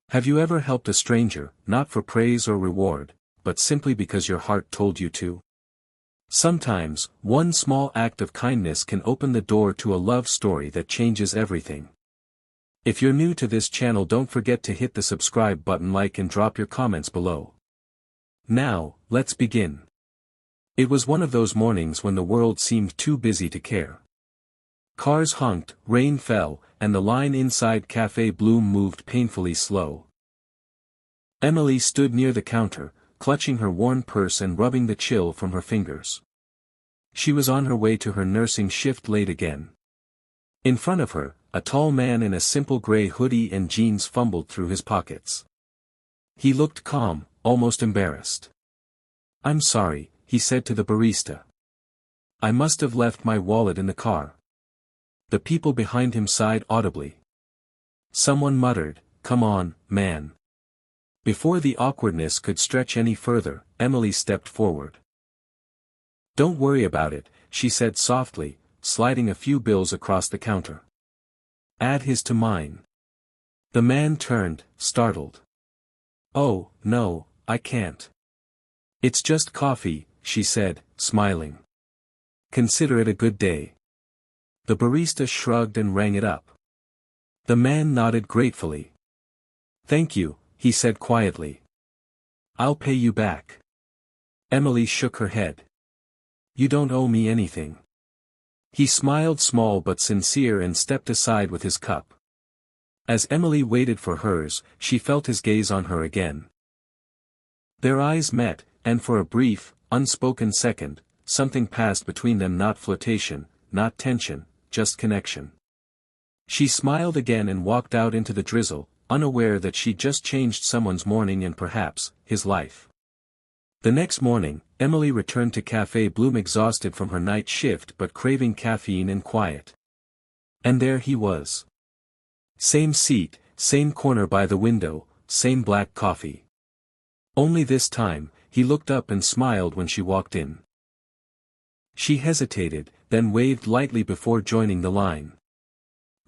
Have you ever helped a stranger, not for praise or reward, but simply because your heart told you to? Sometimes, one small act of kindness can open the door to a love story that changes everything. If you're new to this channel, don't forget to hit the subscribe button, like, and drop your comments below. Now, let's begin. It was one of those mornings when the world seemed too busy to care. Cars honked, rain fell, and the line inside Café Bloom moved painfully slow. Emily stood near the counter, clutching her worn purse and rubbing the chill from her fingers. She was on her way to her nursing shift late again. In front of her, a tall man in a simple gray hoodie and jeans fumbled through his pockets. He looked calm, almost embarrassed. "I'm sorry," he said to the barista. "I must have left my wallet in the car." The people behind him sighed audibly. Someone muttered, "Come on, man." Before the awkwardness could stretch any further, Emily stepped forward. "Don't worry about it," she said softly, sliding a few bills across the counter. "Add his to mine." The man turned, startled. "Oh, no, I can't." "It's just coffee," she said, smiling. "Consider it a good day." The barista shrugged and rang it up. The man nodded gratefully. "Thank you," he said quietly. "I'll pay you back." Emily shook her head. "You don't owe me anything." He smiled, small but sincere, and stepped aside with his cup. As Emily waited for hers, she felt his gaze on her again. Their eyes met, and for a brief, unspoken second, something passed between them, not flirtation, not tension, just connection. She smiled again and walked out into the drizzle, unaware that she'd just changed someone's morning and perhaps, his life. The next morning, Emily returned to Café Bloom exhausted from her night shift but craving caffeine and quiet. And there he was. Same seat, same corner by the window, same black coffee. Only this time, he looked up and smiled when she walked in. She hesitated, then waved lightly before joining the line.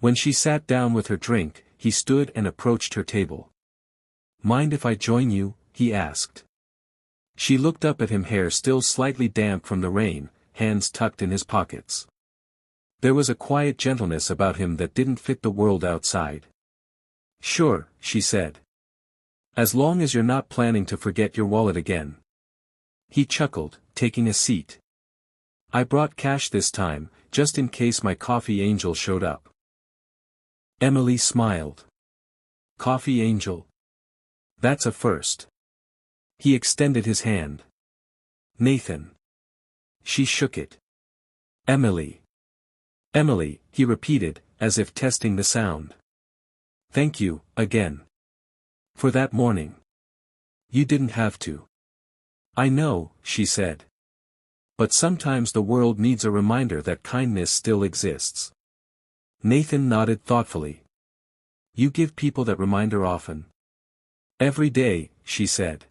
When she sat down with her drink, he stood and approached her table. "Mind if I join you?" he asked. She looked up at him, hair still slightly damp from the rain, hands tucked in his pockets. There was a quiet gentleness about him that didn't fit the world outside. "Sure," she said. "As long as you're not planning to forget your wallet again." He chuckled, taking a seat. "I brought cash this time, just in case my coffee angel showed up." Emily smiled. "Coffee angel? That's a first." He extended his hand. "Nathan." She shook it. "Emily." "Emily," he repeated, as if testing the sound. "Thank you, again. For that morning. You didn't have to." "I know," she said. "But sometimes the world needs a reminder that kindness still exists." Nathan nodded thoughtfully. "You give people that reminder often?" "Every day," she said.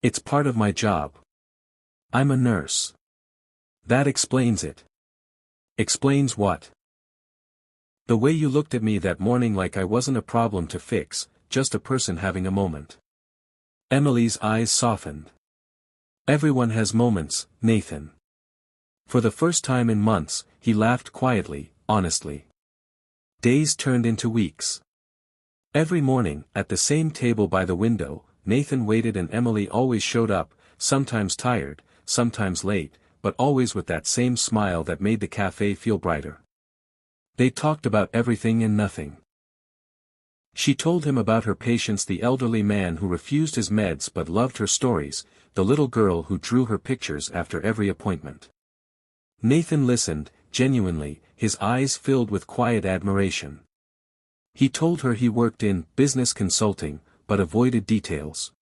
"It's part of my job. I'm a nurse." "That explains it." "Explains what?" "The way you looked at me that morning, like I wasn't a problem to fix, just a person having a moment." Emily's eyes softened. "Everyone has moments, Nathan." For the first time in months, he laughed quietly, honestly. Days turned into weeks. Every morning, at the same table by the window, Nathan waited and Emily always showed up, sometimes tired, sometimes late, but always with that same smile that made the cafe feel brighter. They talked about everything and nothing. She told him about her patients, the elderly man who refused his meds but loved her stories, the little girl who drew her pictures after every appointment. Nathan listened, genuinely, his eyes filled with quiet admiration. He told her he worked in business consulting, but avoided details.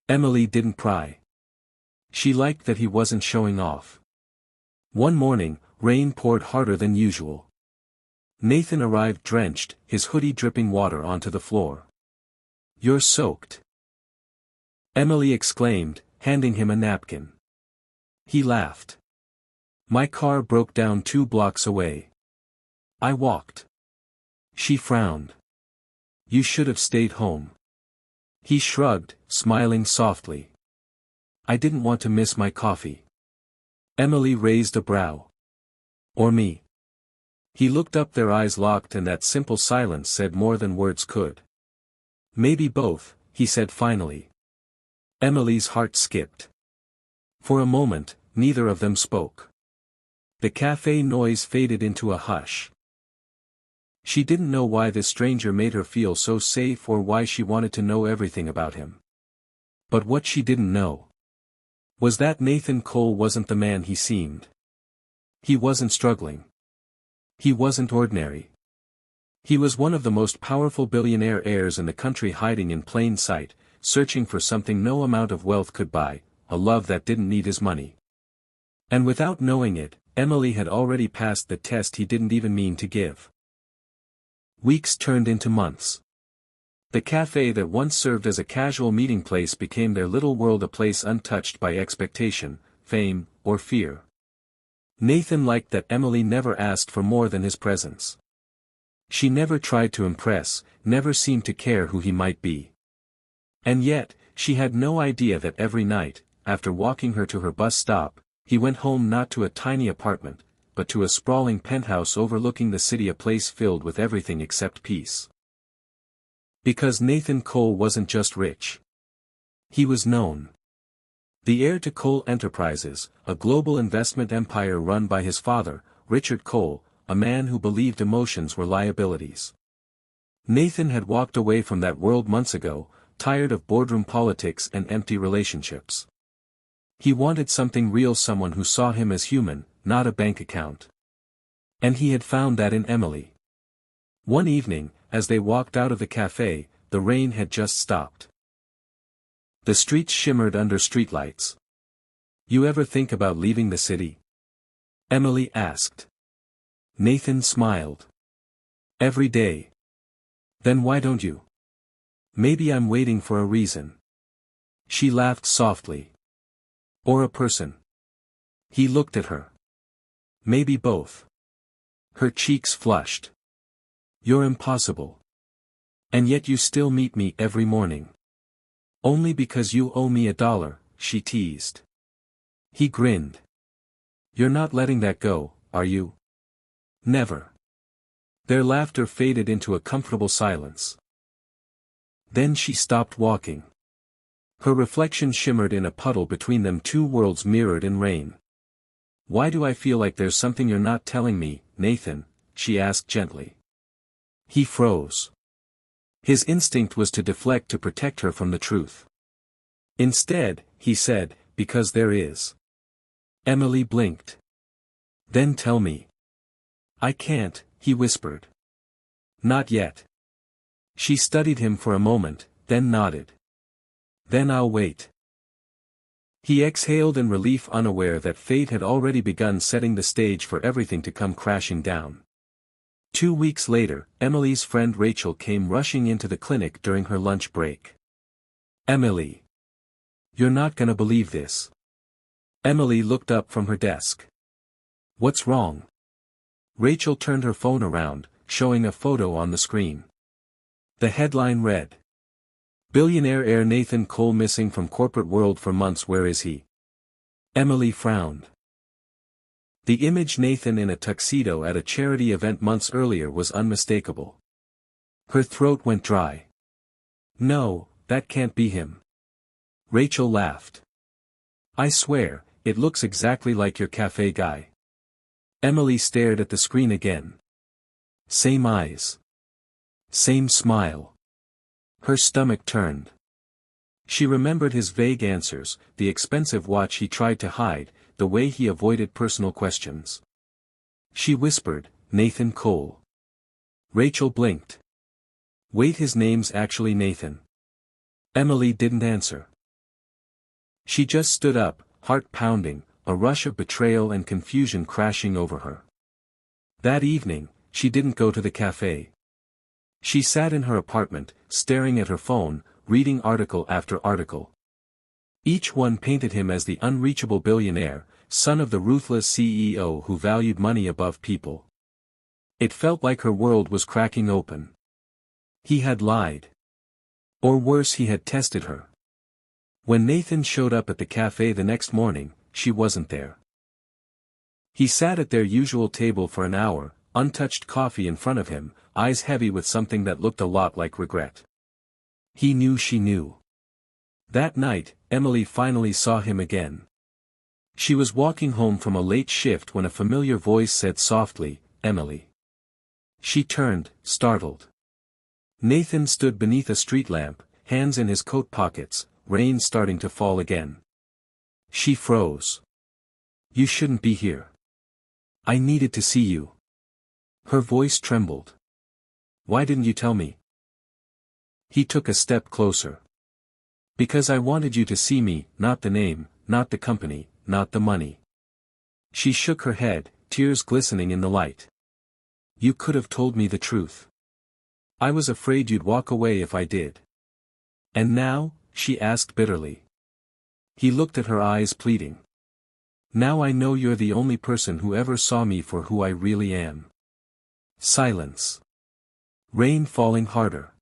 Emily didn't pry. She liked that he wasn't showing off. One morning, rain poured harder than usual. Nathan arrived drenched, his hoodie dripping water onto the floor. "You're soaked," Emily exclaimed, handing him a napkin. He laughed. "My car broke down 2 blocks away. I walked." She frowned. "You should have stayed home." He shrugged, smiling softly. I didn't want to miss my coffee. Emily raised a brow. Or me. He looked up, their eyes locked, and that simple silence said more than words could. Maybe both, he said finally. Emily's heart skipped. For a moment, neither of them spoke. The cafe noise faded into a hush. She didn't know why this stranger made her feel so safe or why she wanted to know everything about him. But what she didn't know was that Nathan Cole wasn't the man he seemed. He wasn't struggling. He wasn't ordinary. He was one of the most powerful billionaire heirs in the country, hiding in plain sight, searching for something no amount of wealth could buy, a love that didn't need his money. And without knowing it, Emily had already passed the test he didn't even mean to give. Weeks turned into months. The cafe that once served as a casual meeting place became their little world, a place untouched by expectation, fame, or fear. Nathan liked that Emily never asked for more than his presence. She never tried to impress, never seemed to care who he might be. And yet, she had no idea that every night, after walking her to her bus stop, he went home not to a tiny apartment, but to a sprawling penthouse overlooking the city, a place filled with everything except peace. Because Nathan Cole wasn't just rich. He was known. The heir to Cole Enterprises, a global investment empire run by his father, Richard Cole, a man who believed emotions were liabilities. Nathan had walked away from that world months ago, tired of boardroom politics and empty relationships. He wanted something real, someone who saw him as human, not a bank account. And he had found that in Emily. One evening, as they walked out of the cafe, the rain had just stopped. The streets shimmered under streetlights. You ever think about leaving the city? Emily asked. Nathan smiled. Every day. Then why don't you? Maybe I'm waiting for a reason. She laughed softly. Or a person. He looked at her. Maybe both. Her cheeks flushed. You're impossible. And yet you still meet me every morning. Only because you owe me $1, she teased. He grinned. You're not letting that go, are you? Never. Their laughter faded into a comfortable silence. Then she stopped walking. Her reflection shimmered in a puddle between them, two worlds mirrored in rain. Why do I feel like there's something you're not telling me, Nathan? She asked gently. He froze. His instinct was to deflect, to protect her from the truth. Instead, he said, because there is. Emily blinked. Then tell me. I can't, he whispered. Not yet. She studied him for a moment, then nodded. Then I'll wait. He exhaled in relief, unaware that fate had already begun setting the stage for everything to come crashing down. 2 weeks later, Emily's friend Rachel came rushing into the clinic during her lunch break. Emily. You're not gonna believe this. Emily looked up from her desk. What's wrong? Rachel turned her phone around, showing a photo on the screen. The headline read. Billionaire heir Nathan Cole missing from corporate world for months. Where is he? Emily frowned. The image, Nathan in a tuxedo at a charity event months earlier, was unmistakable. Her throat went dry. No, that can't be him. Rachel laughed. I swear, it looks exactly like your cafe guy. Emily stared at the screen again. Same eyes. Same smile. Her stomach turned. She remembered his vague answers, the expensive watch he tried to hide, the way he avoided personal questions. She whispered, Nathan Cole. Rachel blinked. Wait, his name's actually Nathan. Emily didn't answer. She just stood up, heart pounding, a rush of betrayal and confusion crashing over her. That evening, she didn't go to the cafe. She sat in her apartment, staring at her phone, reading article after article. Each one painted him as the unreachable billionaire, son of the ruthless CEO who valued money above people. It felt like her world was cracking open. He had lied. Or worse, he had tested her. When Nathan showed up at the café the next morning, she wasn't there. He sat at their usual table for an hour, untouched coffee in front of him, eyes heavy with something that looked a lot like regret. He knew she knew. That night, Emily finally saw him again. She was walking home from a late shift when a familiar voice said softly, "Emily." She turned, startled. Nathan stood beneath a street lamp, hands in his coat pockets, rain starting to fall again. She froze. "You shouldn't be here. I needed to see you." Her voice trembled. "Why didn't you tell me?" He took a step closer. "Because I wanted you to see me, not the name, not the company, not the money." She shook her head, tears glistening in the light. "You could have told me the truth. I was afraid you'd walk away if I did." "And now?" she asked bitterly. He looked at her eyes pleading. "Now I know you're the only person who ever saw me for who I really am." Silence. Rain falling harder.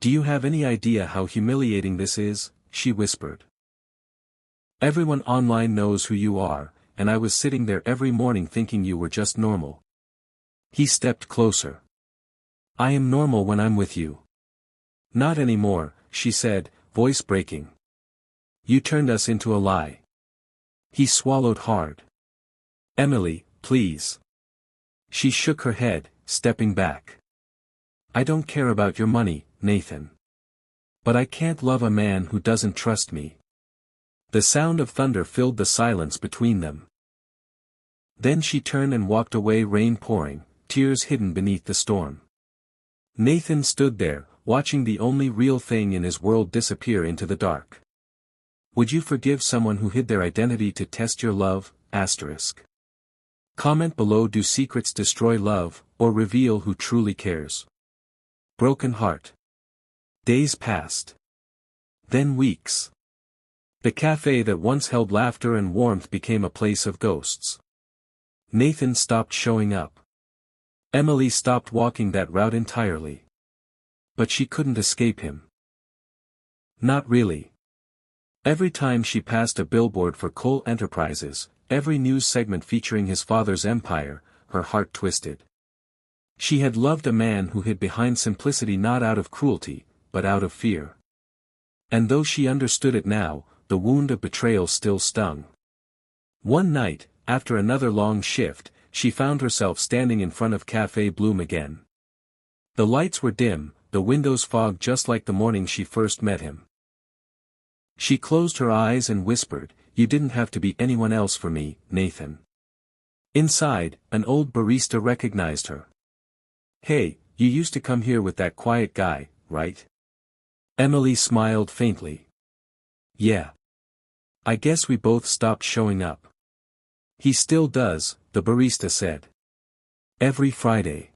"Do you have any idea how humiliating this is?" she whispered. "Everyone online knows who you are, and I was sitting there every morning thinking you were just normal." He stepped closer. "I am normal when I'm with you." "Not anymore," she said, voice breaking. "You turned us into a lie." He swallowed hard. "Emily, please." She shook her head, stepping back. "I don't care about your money, Nathan. But I can't love a man who doesn't trust me." The sound of thunder filled the silence between them. Then she turned and walked away, rain pouring, tears hidden beneath the storm. Nathan stood there, watching the only real thing in his world disappear into the dark. Would you forgive someone who hid their identity to test your love? Comment below. Do secrets destroy love, or reveal who truly cares? Broken heart. Days passed. Then weeks. The cafe that once held laughter and warmth became a place of ghosts. Nathan stopped showing up. Emily stopped walking that route entirely. But she couldn't escape him. Not really. Every time she passed a billboard for coal enterprises, every news segment featuring his father's empire, her heart twisted. She had loved a man who hid behind simplicity, not out of cruelty, but out of fear. And though she understood it now, the wound of betrayal still stung. One night, after another long shift, she found herself standing in front of Café Bloom again. The lights were dim, the windows fogged, just like the morning she first met him. She closed her eyes and whispered, "You didn't have to be anyone else for me, Nathan." Inside, an old barista recognized her. "Hey, you used to come here with that quiet guy, right?" Emily smiled faintly. "Yeah. I guess we both stopped showing up." "He still does," the barista said. "Every Friday.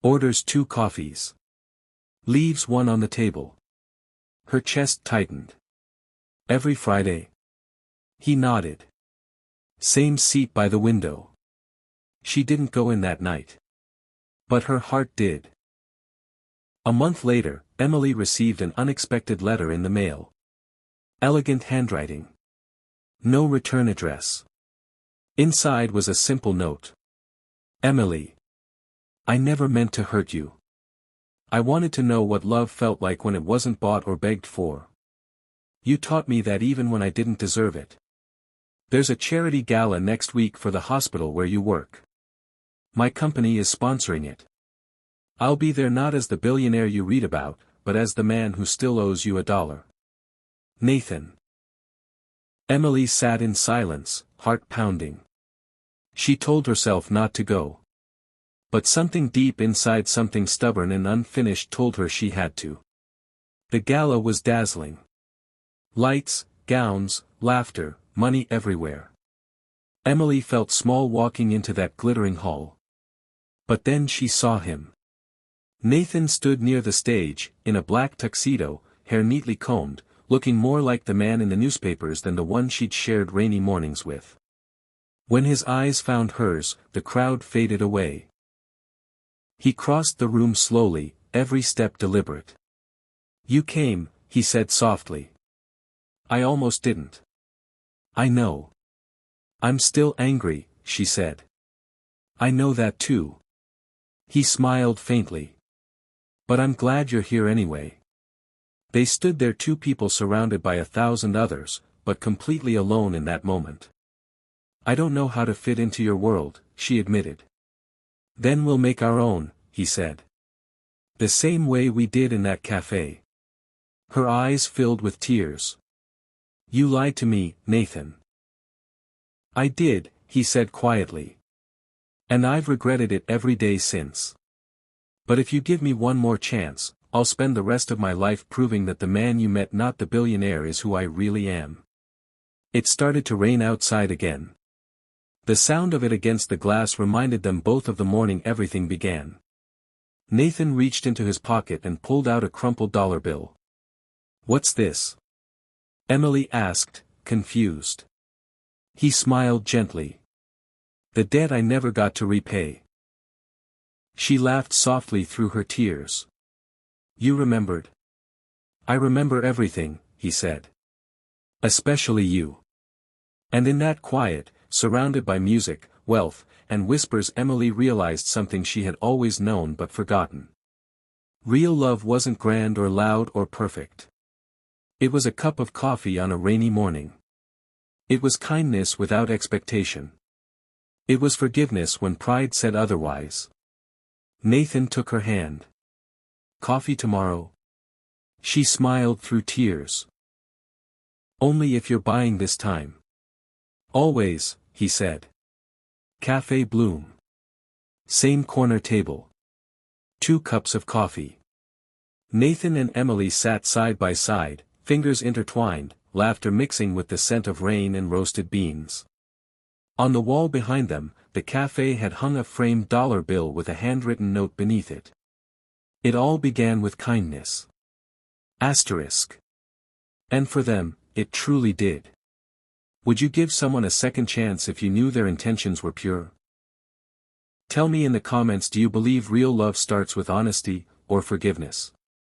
Orders 2 coffees. Leaves one on the table." Her chest tightened. "Every Friday?" He nodded. "Same seat by the window." She didn't go in that night. But her heart did. A month later, Emily received an unexpected letter in the mail. Elegant handwriting. No return address. Inside was a simple note. "Emily. I never meant to hurt you. I wanted to know what love felt like when it wasn't bought or begged for. You taught me that even when I didn't deserve it. There's a charity gala next week for the hospital where you work. My company is sponsoring it. I'll be there not as the billionaire you read about, but as the man who still owes you $1. Nathan." Emily sat in silence, heart pounding. She told herself not to go. But something deep inside, something stubborn and unfinished, told her she had to. The gala was dazzling. Lights, gowns, laughter, money everywhere. Emily felt small walking into that glittering hall. But then she saw him. Nathan stood near the stage, in a black tuxedo, hair neatly combed, looking more like the man in the newspapers than the one she'd shared rainy mornings with. When his eyes found hers, the crowd faded away. He crossed the room slowly, every step deliberate. You came, he said softly. I almost didn't. I know. I'm still angry, she said. I know that too. He smiled faintly. But I'm glad you're here anyway. They stood there, two people surrounded by 1,000 others, but completely alone in that moment. I don't know how to fit into your world, she admitted. Then we'll make our own, he said. The same way we did in that café. Her eyes filled with tears. You lied to me, Nathan. I did, he said quietly. And I've regretted it every day since. But if you give me one more chance, I'll spend the rest of my life proving that the man you met, not the billionaire, is who I really am. It started to rain outside again. The sound of it against the glass reminded them both of the morning everything began. Nathan reached into his pocket and pulled out a crumpled dollar bill. What's this? Emily asked, confused. He smiled gently. The debt I never got to repay. She laughed softly through her tears. You remembered? I remember everything, he said. Especially you. And in that quiet, surrounded by music, wealth, and whispers, Emily realized something she had always known but forgotten. Real love wasn't grand or loud or perfect. It was a cup of coffee on a rainy morning. It was kindness without expectation. It was forgiveness when pride said otherwise. Nathan took her hand. Coffee tomorrow? She smiled through tears. Only if you're buying this time. Always, he said. Café Bloom. Same corner table. 2 cups of coffee. Nathan and Emily sat side by side, fingers intertwined, laughter mixing with the scent of rain and roasted beans. On the wall behind them, the café had hung a framed dollar bill with a handwritten note beneath it. It all began with kindness. Asterisk. And for them, it truly did. Would you give someone a second chance if you knew their intentions were pure? Tell me in the comments, do you believe real love starts with honesty, or forgiveness?